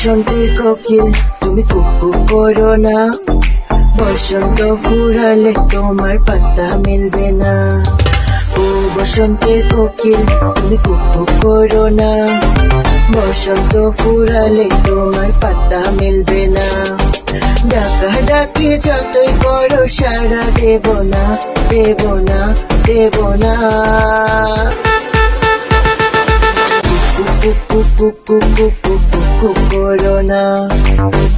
বসন্তের কোকিল তুমি কুকু করো না, বসন্ত ফুরালে তোমার পাত্তা মিলবে না। ও বসন্তের কোকিল তুমি কুকু করো না, বসন্ত ফুরালে তোমার পাত্তা মিলবে না। ডাকা ডাকি যতই করো সারা দেব না, দেব না, দেব না। করো না,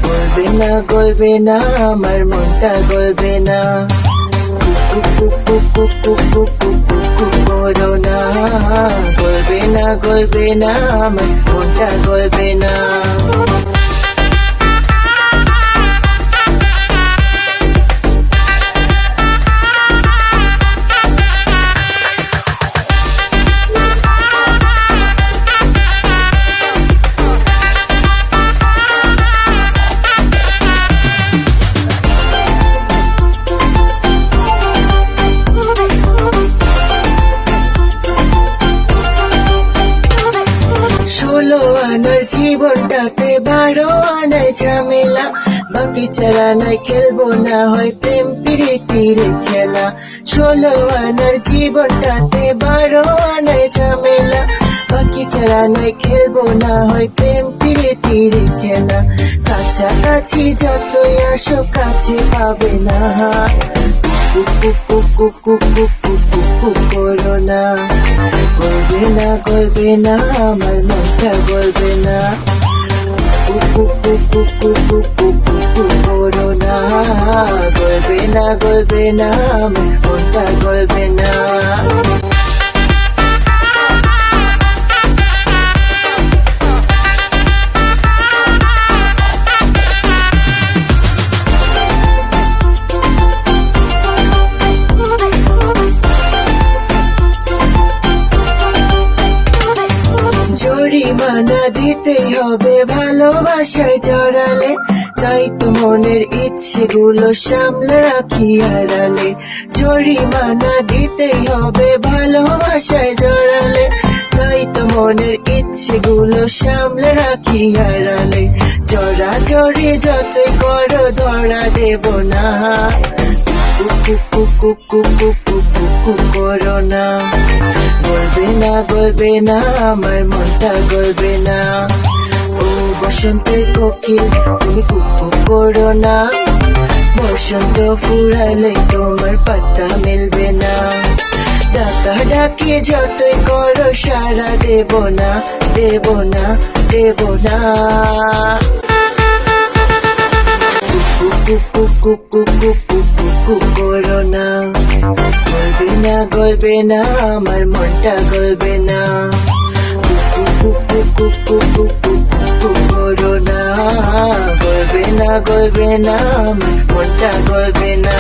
গলবে না, গলবে না, আমার মনটা গলবে না। করো না, গলবে না, গলবে না, আমার মনটা গলবে না। আনার জীবনটাতে 12 আনায় ঝামেলা, বাকি চারা নাই খেলবো না হয় প্রেম প্রীতির খেলা। 16 আনার জীবনটাতে 12 আনায় ঝামেলা, বাকি চারা নাই খেলবো না হয় প্রেম প্রীতির খেলা। কাছাকাছি যতই আসো কাছে পাবে না, করো না, গলবে না, গলবে না, আমার মনটা গলবে না। করো না, গলবে না, গলবে না, আমার মনটা গলবে না। জরিমানা দিতেই হবে ভালোবাসায় জড়ালে, তাই তো মনের ইচ্ছেগুলো সামলে রাখি আড়ালে। জরিমানা দিতেই হবে ভালোবাসায় জড়ালে, তাই তো মনের ইচ্ছেগুলো সামলে রাখি আড়ালে। জড়াজড়ি যতই করো ধরা দেব না, করো না, গলবে না, গলবে না, আমার মনটা গলবে না। ও বসন্তের কোকিল তুমি কুকু করো না, বসন্ত ফুরালে তোমার পাত্তা মিলবে না। ডাকা ডাকি যতই করো সারা দেব না, দেব না, দেব না। করো না, গলবে না, গলবে না, আমার মনটা গলবে না। করো না, গলবে না, গলবে না, আমার মনটা গলবে না।